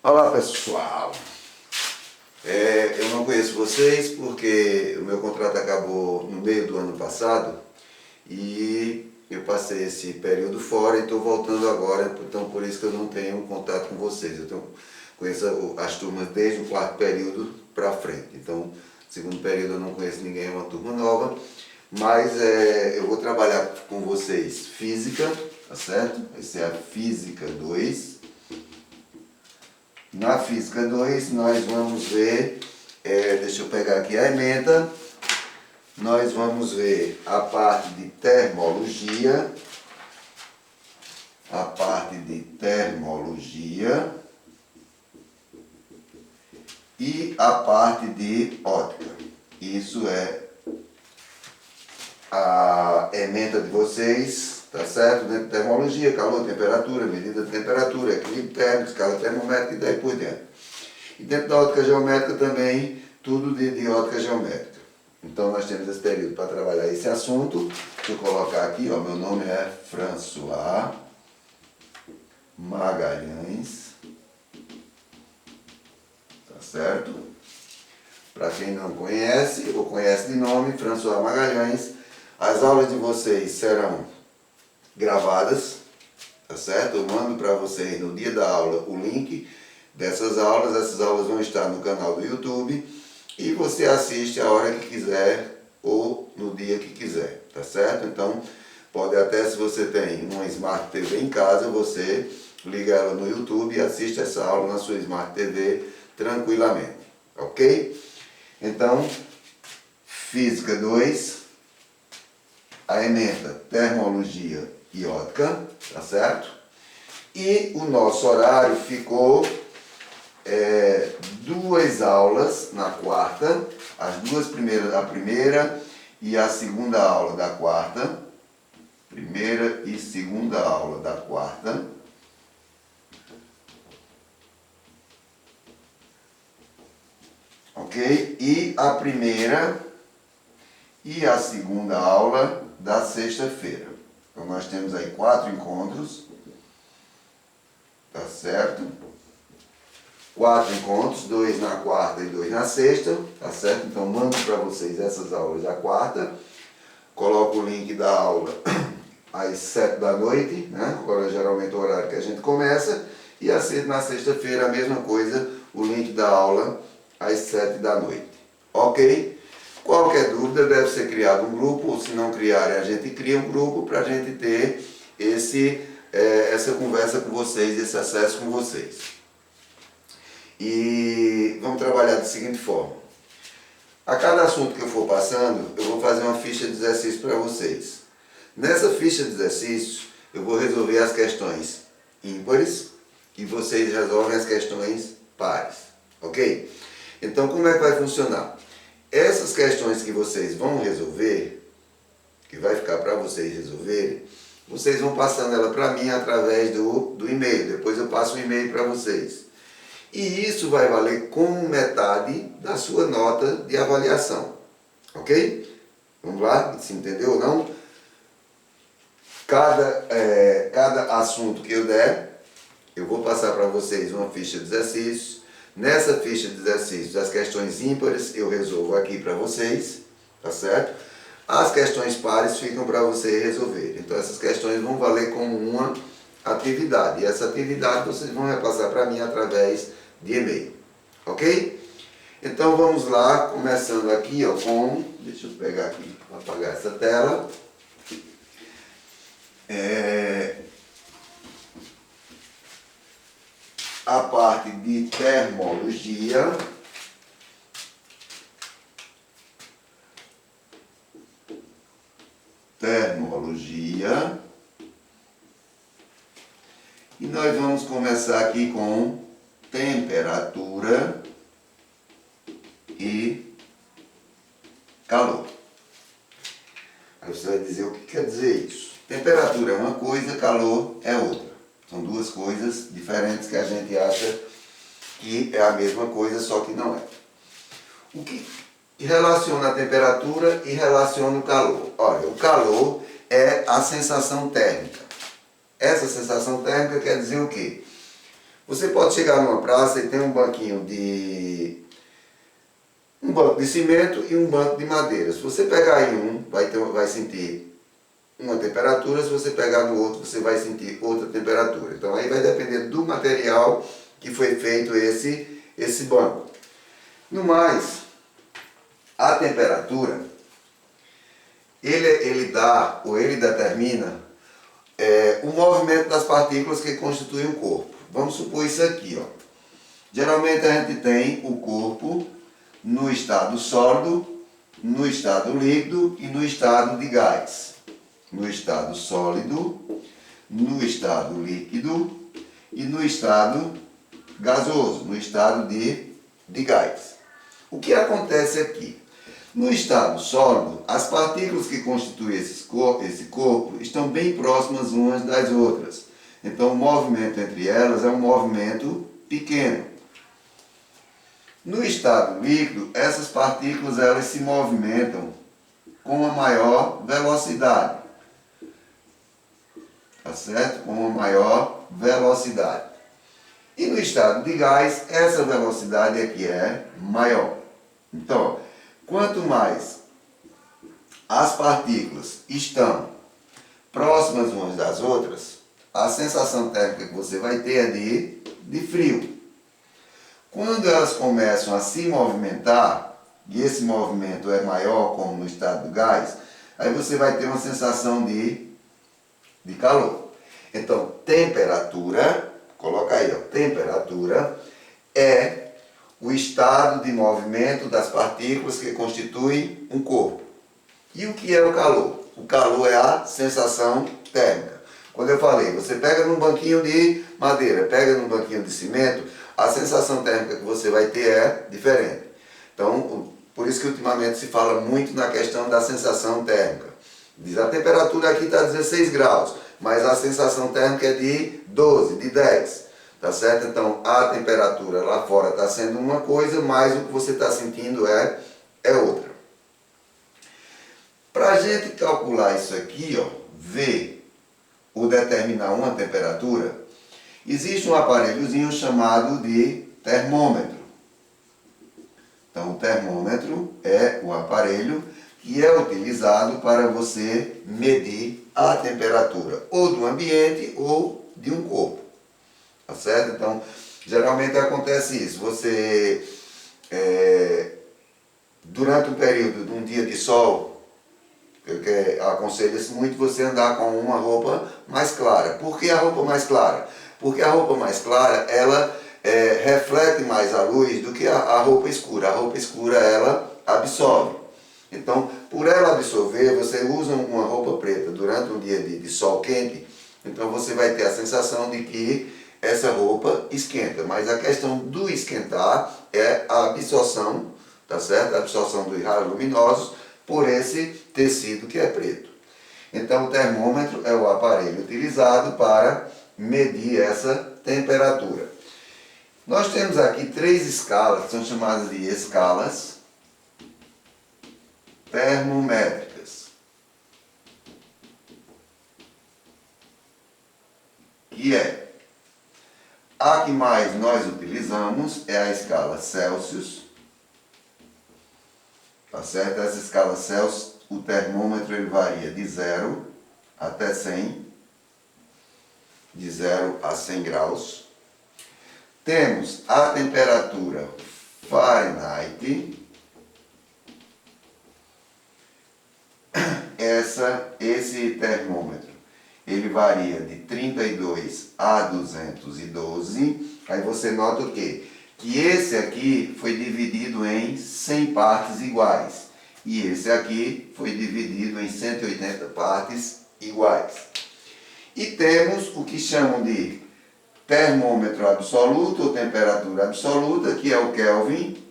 Olá pessoal, eu não conheço vocês porque o meu contrato acabou no meio do ano passado e eu passei esse período fora e estou voltando agora, então por isso que eu não tenho contato com vocês. Conheço as turmas desde o quarto período para frente, então segundo período eu não conheço ninguém, é uma turma nova, mas eu vou trabalhar com vocês física, tá certo? Essa é a Física 2. Na Física 2 nós vamos ver, deixa eu pegar aqui a ementa, nós vamos ver a parte de termologia, e a parte de ótica. Isso é a ementa de vocês, tá certo? Dentro de termologia, calor, temperatura, medida de temperatura, equilíbrio térmico, escala termométrica e daí por diante. E dentro da ótica geométrica também, tudo de ótica geométrica. Então nós temos esse período para trabalhar esse assunto. Deixa eu colocar aqui, ó, meu nome é François Magalhães, tá certo? Para quem não conhece, ou conhece de nome, François Magalhães. As aulas de vocês serão gravadas, tá certo? Eu mando para vocês no dia da aula o link dessas aulas. Essas aulas vão estar no canal do YouTube e você assiste a hora que quiser ou no dia que quiser, tá certo? Então, pode até, se você tem uma Smart TV em casa, você liga ela no YouTube e assiste essa aula na sua Smart TV tranquilamente, ok? Então, Física 2, a ementa termologia e ótica, tá certo? E o nosso horário ficou 2 aulas na quarta, as duas primeiras, a primeira e a segunda aula da quarta, primeira e segunda aula da quarta, ok? E a primeira e a segunda aula da sexta-feira. Então nós temos aí 4 encontros, tá certo? 4 encontros, 2 na quarta e 2 na sexta, tá certo? Então mando para vocês essas aulas da quarta, coloco o link da aula às 7 da noite, né? Agora geralmente é o horário que a gente começa, e na sexta-feira a mesma coisa, o link da aula às 7 da noite, ok? Qualquer dúvida deve ser criado um grupo, ou se não criarem a gente cria um grupo para a gente ter essa conversa com vocês, esse acesso com vocês. E vamos trabalhar da seguinte forma. A cada assunto que eu for passando, eu vou fazer uma ficha de exercício para vocês. Nessa ficha de exercício, eu vou resolver as questões ímpares e vocês resolvem as questões pares, ok? Então, como é que vai funcionar? Essas questões que vocês vão resolver, que vai ficar para vocês resolverem, vocês vão passando ela para mim através do e-mail. Depois eu passo um e-mail para vocês. E isso vai valer como metade da sua nota de avaliação. Ok? Vamos lá? Se entendeu ou não? Cada assunto que eu der, eu vou passar para vocês uma ficha de exercícios. Nessa ficha de exercícios, as questões ímpares eu resolvo aqui para vocês, tá certo? As questões pares ficam para vocês resolverem. Então essas questões vão valer como uma atividade. E essa atividade vocês vão repassar para mim através de e-mail, ok? Então vamos lá, começando aqui ó, deixa eu pegar aqui para apagar essa tela. A parte de termologia, e nós vamos começar aqui com temperatura e calor. Aí você vai dizer o que quer dizer isso. Temperatura é uma coisa, calor é outra. São duas coisas diferentes que a gente acha que é a mesma coisa, só que não é. O que relaciona a temperatura e relaciona o calor? Olha, o calor é a sensação térmica. Essa sensação térmica quer dizer o quê? Você pode chegar numa praça e tem um banco de cimento e um banco de madeira. Se você pegar em um, vai sentir uma temperatura, se você pegar no outro, você vai sentir outra temperatura. Então aí vai depender do material que foi feito esse banco. No mais, a temperatura, ele determina o movimento das partículas que constituem o corpo. Vamos supor isso aqui, ó. Geralmente a gente tem o corpo no estado sólido, no estado líquido e no estado de gás. No estado sólido, no estado líquido e no estado gasoso, no estado de gás. O que acontece aqui? No estado sólido, as partículas que constituem esse corpo estão bem próximas umas das outras. Então o movimento entre elas é um movimento pequeno. No estado líquido, essas partículas elas se movimentam com uma maior velocidade. Tá certo? Com uma maior velocidade. E no estado de gás, essa velocidade aqui é maior. Então, quanto mais as partículas estão próximas umas das outras, a sensação térmica que você vai ter é de frio. Quando elas começam a se movimentar, e esse movimento é maior, como no estado do gás, aí você vai ter uma sensação de calor. Então, temperatura, coloca aí, ó, temperatura é o estado de movimento das partículas que constituem um corpo. E o que é o calor? O calor é a sensação térmica. Quando eu falei, você pega num banquinho de madeira, pega num banquinho de cimento, a sensação térmica que você vai ter é diferente. Então, por isso que ultimamente se fala muito na questão da sensação térmica. Diz, a temperatura aqui está 16 graus, mas a sensação térmica é de 12, de 10. Tá certo? Então, a temperatura lá fora está sendo uma coisa, mas o que você está sentindo é outra. Para a gente calcular isso aqui, ó, ver ou determinar uma temperatura, existe um aparelhozinho chamado de termômetro. Então, o termômetro é o aparelho que é utilizado para você medir a temperatura, ou do ambiente ou de um corpo. Tá certo? Então, geralmente acontece isso. Você, durante um período de um dia de sol, aconselha-se muito você andar com uma roupa mais clara. Por que a roupa mais clara? Porque a roupa mais clara, ela reflete mais a luz do que a roupa escura. A roupa escura, ela absorve. Então, por ela absorver, você usa uma roupa preta durante um dia de sol quente, então você vai ter a sensação de que essa roupa esquenta. Mas a questão do esquentar é a absorção, tá certo? A absorção dos raios luminosos por esse tecido que é preto. Então, o termômetro é o aparelho utilizado para medir essa temperatura. Nós temos aqui 3 escalas, que são chamadas de escalas termométricas, que é a que mais nós utilizamos é a escala Celsius, tá certo? Essa escala Celsius, o termômetro ele varia de 0 até 100, de 0 a 100 graus. Temos a temperatura Fahrenheit. Esse termômetro, ele varia de 32 a 212. Aí você nota o quê? Que esse aqui foi dividido em 100 partes iguais. E esse aqui foi dividido em 180 partes iguais. E temos o que chamam de termômetro absoluto ou temperatura absoluta, que é o Kelvin.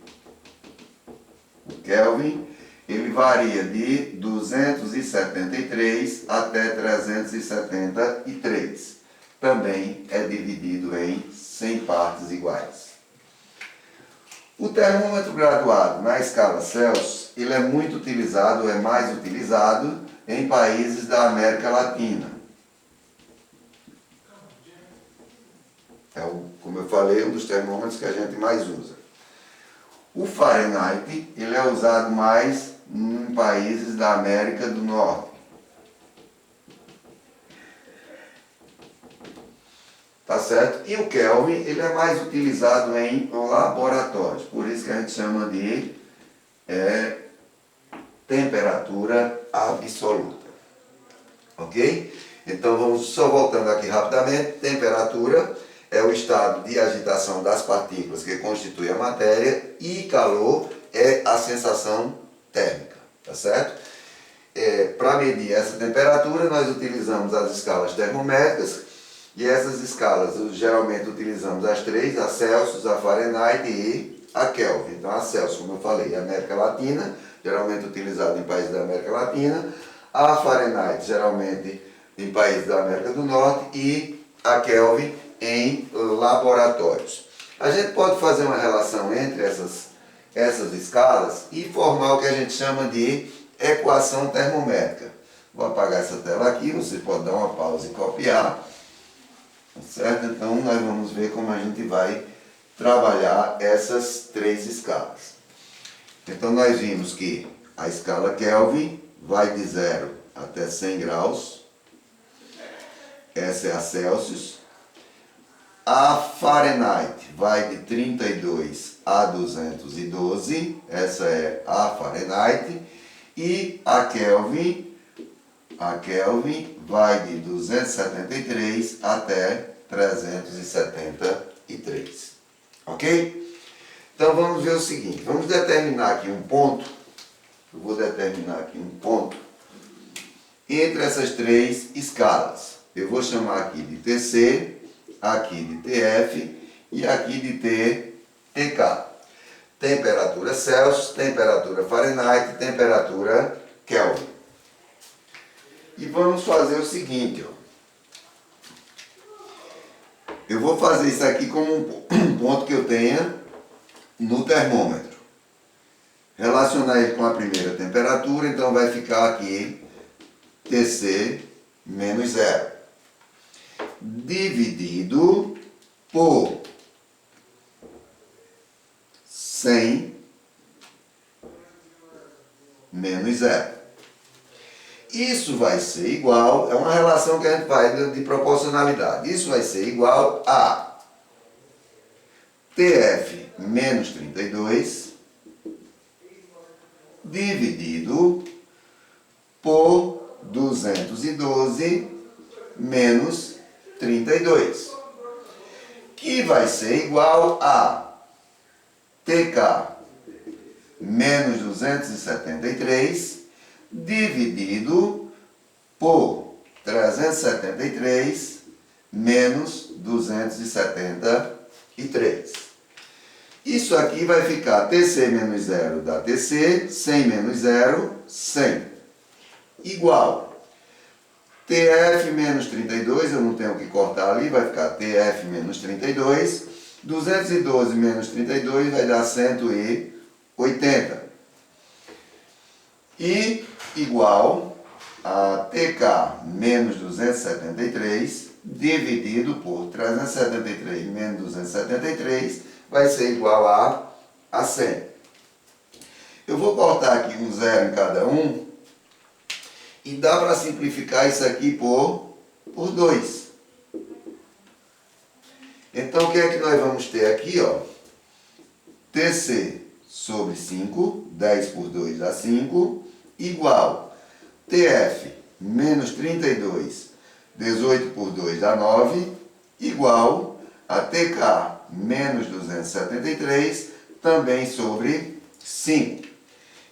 O Kelvin, ele varia de 273 até 373. Também é dividido em 100 partes iguais. O termômetro graduado na escala Celsius, ele é muito utilizado, é mais utilizado em países da América Latina. Como como eu falei, um dos termômetros que a gente mais usa. O Fahrenheit, ele é usado mais em países da América do Norte. Tá certo? E o Kelvin, ele é mais utilizado em laboratórios, por isso que a gente chama de temperatura absoluta. Ok? Então vamos só voltando aqui rapidamente. Temperatura é o estado de agitação das partículas que constitui a matéria e calor é a sensação térmica, tá certo? Para medir essa temperatura nós utilizamos as escalas termométricas e essas escalas geralmente utilizamos as três, a Celsius, a Fahrenheit e a Kelvin. Então a Celsius, como eu falei, é América Latina, geralmente utilizada em países da América Latina, a Fahrenheit geralmente em países da América do Norte e a Kelvin em laboratórios. A gente pode fazer uma relação entre essas escalas e formar o que a gente chama de equação termométrica. Vou apagar essa tela aqui, você pode dar uma pausa e copiar, certo? Então nós vamos ver como a gente vai trabalhar essas três escalas. Então nós vimos que a escala Kelvin vai de 0 até 100 graus. Essa é a Celsius. A Fahrenheit vai de 32 a 212. Essa é a Fahrenheit. E a Kelvin vai de 273 até 373. Ok? Então vamos ver o seguinte. Vamos determinar aqui um ponto. Eu vou determinar aqui um ponto entre essas três escalas. Eu vou chamar aqui de TC, aqui de TF e aqui de TK. Temperatura Celsius, temperatura Fahrenheit, temperatura Kelvin. E vamos fazer o seguinte, ó. Eu vou fazer isso aqui como um ponto que eu tenha no termômetro. Relacionar ele com a primeira temperatura, então vai ficar aqui TC menos 0. Dividido por 100 menos 0. Isso vai ser igual, é uma relação que a gente faz de proporcionalidade. Isso vai ser igual a TF menos 32 dividido por 212 menos 32, que vai ser igual a TK menos 273 dividido por 373 menos 273. Isso aqui vai ficar TC menos 0 dá TC, 100 menos 0, 100. Igual TF menos 32, eu não tenho que cortar ali, vai ficar TF menos 32. 212 menos 32 vai dar 180. E igual a TK menos 273 dividido por 373 menos 273 vai ser igual a 100. Eu vou cortar aqui um zero em cada um e dá para simplificar isso aqui por 2. Então o que é que nós vamos ter aqui, ó? TC sobre 5, 10 por 2 dá 5, igual TF menos 32, 18 por 2 dá 9, igual a TK menos 273, também sobre 5.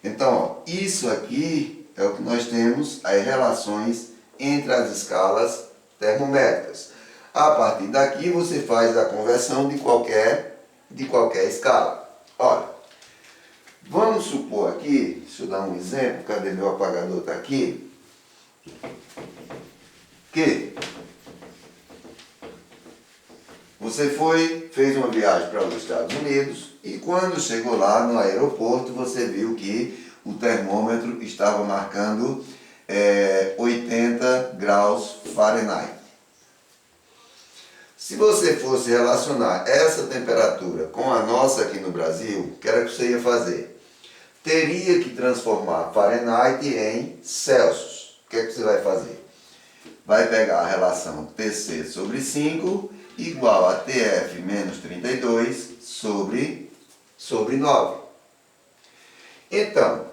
Então, ó, isso aqui é o que nós temos, as relações entre as escalas termométricas. A partir daqui você faz a conversão de qualquer escala. Olha, vamos supor aqui, deixa eu dar um exemplo, cadê meu apagador? Está aqui. Que você fez uma viagem para os Estados Unidos e quando chegou lá no aeroporto você viu que o termômetro estava marcando 80 graus Fahrenheit. Se você fosse relacionar essa temperatura com a nossa aqui no Brasil, o que era que você ia fazer? Teria que transformar Fahrenheit em Celsius. O que é que você vai fazer? Vai pegar a relação Tc sobre 5 igual a Tf menos 32 sobre 9. Então,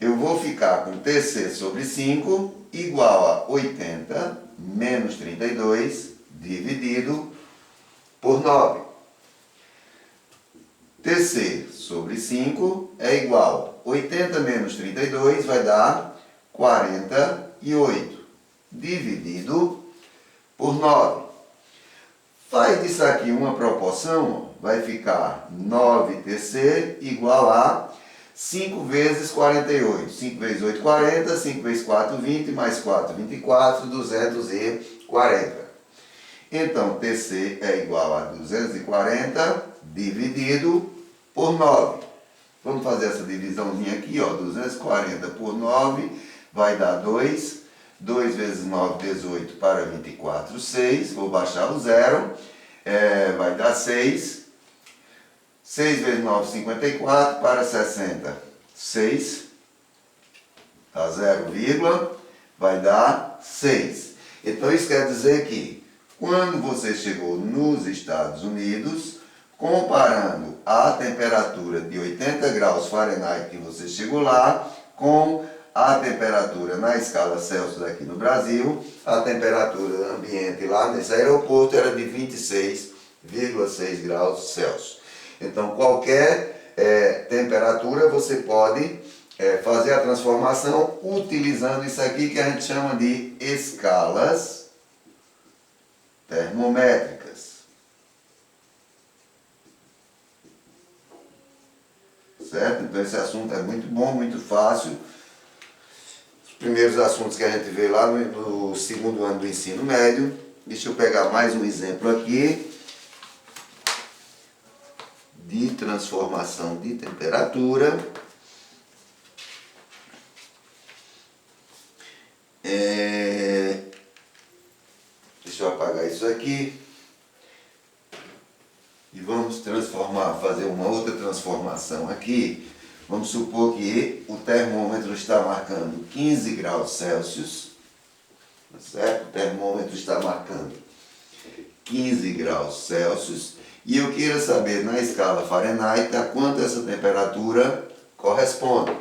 eu vou ficar com Tc sobre 5 igual a 80 menos 32 dividido por 9. Tc sobre 5 é igual a 80 menos 32 vai dar 48 dividido por 9. Faz disso aqui uma proporção, vai ficar 9Tc igual a 5 vezes 48. 5 vezes 8, 40. 5 vezes 4, 20. Mais 4, 24. 240. Então, Tc é igual a 240 dividido por 9. Vamos fazer essa divisãozinha aqui, ó. 240 por 9 vai dar 2. 2 vezes 9, 18 para 24, 6. Vou baixar o zero. Vai dar 6. 6 vezes 9, 54 para 60. 6. Tá 0, vai dar 6. Então isso quer dizer que quando você chegou nos Estados Unidos, comparando a temperatura de 80 graus Fahrenheit que você chegou lá com a temperatura na escala Celsius aqui no Brasil, a temperatura ambiente lá nesse aeroporto era de 26,6 graus Celsius. Então qualquer temperatura você pode fazer a transformação utilizando isso aqui que a gente chama de escalas termométricas. Certo? Então esse assunto é muito bom, muito fácil. Os primeiros assuntos que a gente vê lá no segundo ano do ensino médio. Deixa eu pegar mais um exemplo aqui de transformação de temperatura. Deixa eu apagar isso aqui. E vamos fazer uma outra transformação aqui. Vamos supor que o termômetro está marcando 15 graus Celsius. Certo? O termômetro está marcando 15 graus Celsius. E eu queira saber na escala Fahrenheit a quanto essa temperatura corresponde.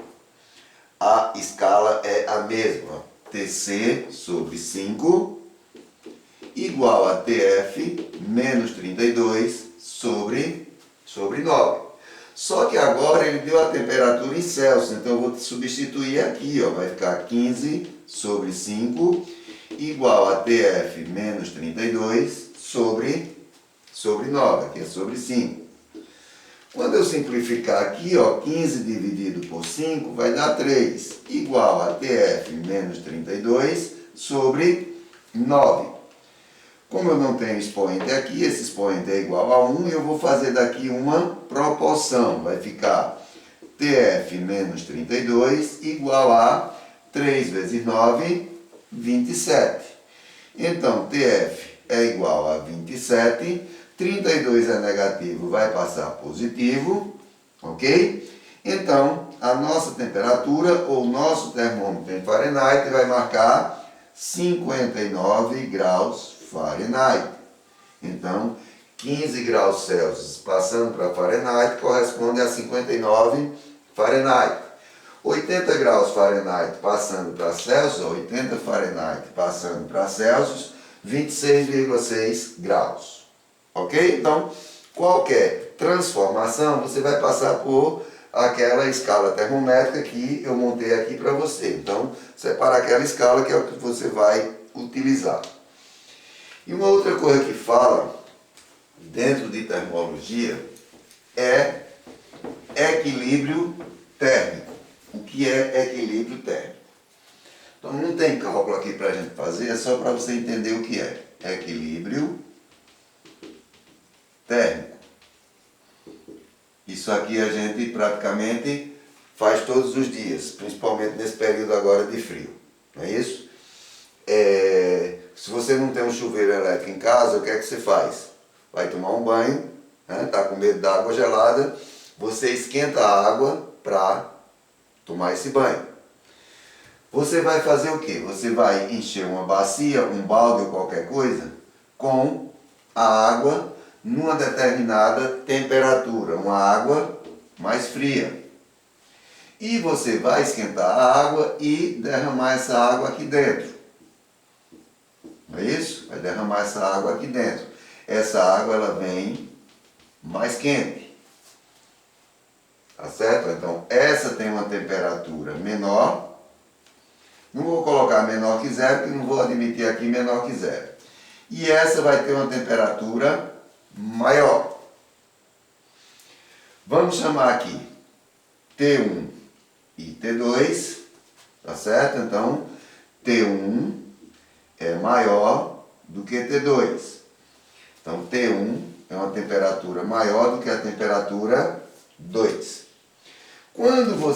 A escala é a mesma. Tc sobre 5 igual a Tf menos 32 sobre 9. Só que agora ele deu a temperatura em Celsius, então eu vou substituir aqui, ó, vai ficar 15 sobre 5 igual a Tf menos 32 sobre 9, aqui é sobre 5. Quando eu simplificar aqui, ó, 15 dividido por 5 vai dar 3, igual a Tf menos 32 sobre 9. Como eu não tenho expoente aqui, esse expoente é igual a 1, eu vou fazer daqui uma proporção. Vai ficar Tf menos 32 igual a 3 vezes 9, 27. Então, Tf é igual a 27. 32 é negativo, vai passar positivo, ok? Então, a nossa temperatura, ou o nosso termômetro em Fahrenheit, vai marcar 59 graus Fahrenheit. Então, 15 graus Celsius passando para Fahrenheit corresponde a 59 Fahrenheit. 80 graus Fahrenheit passando para Celsius, 80 Fahrenheit passando para Celsius, 26,6 graus. Ok? Então, qualquer transformação, você vai passar por aquela escala termométrica que eu montei aqui para você. Então, separa aquela escala que é o que você vai utilizar. E uma outra coisa que fala dentro de termologia é equilíbrio térmico. O que é equilíbrio térmico? Então, não tem cálculo aqui para a gente fazer, é só para você entender o que é. Equilíbrio térmico. Isso aqui a gente praticamente faz todos os dias, principalmente nesse período agora de frio. Não é isso? Se você você não tem um chuveiro elétrico em casa, o que é que você faz? Vai tomar um banho, né? Tá com medo da água gelada, você esquenta a água para tomar esse banho. Você vai fazer o quê? Você vai encher uma bacia, um balde ou qualquer coisa com a água numa determinada temperatura, uma água mais fria. E você vai esquentar a água e derramar essa água aqui dentro. Não é isso? Vai derramar essa água aqui dentro. Essa água ela vem mais quente. Tá certo? Então essa tem uma temperatura menor. Não vou colocar menor que zero, porque não vou admitir aqui menor que zero. E essa vai ter uma temperatura maior. Vamos chamar aqui T1 e T2, tá certo? Então, T1 é maior do que T2. Então, T1 é uma temperatura maior do que a temperatura 2. Quando você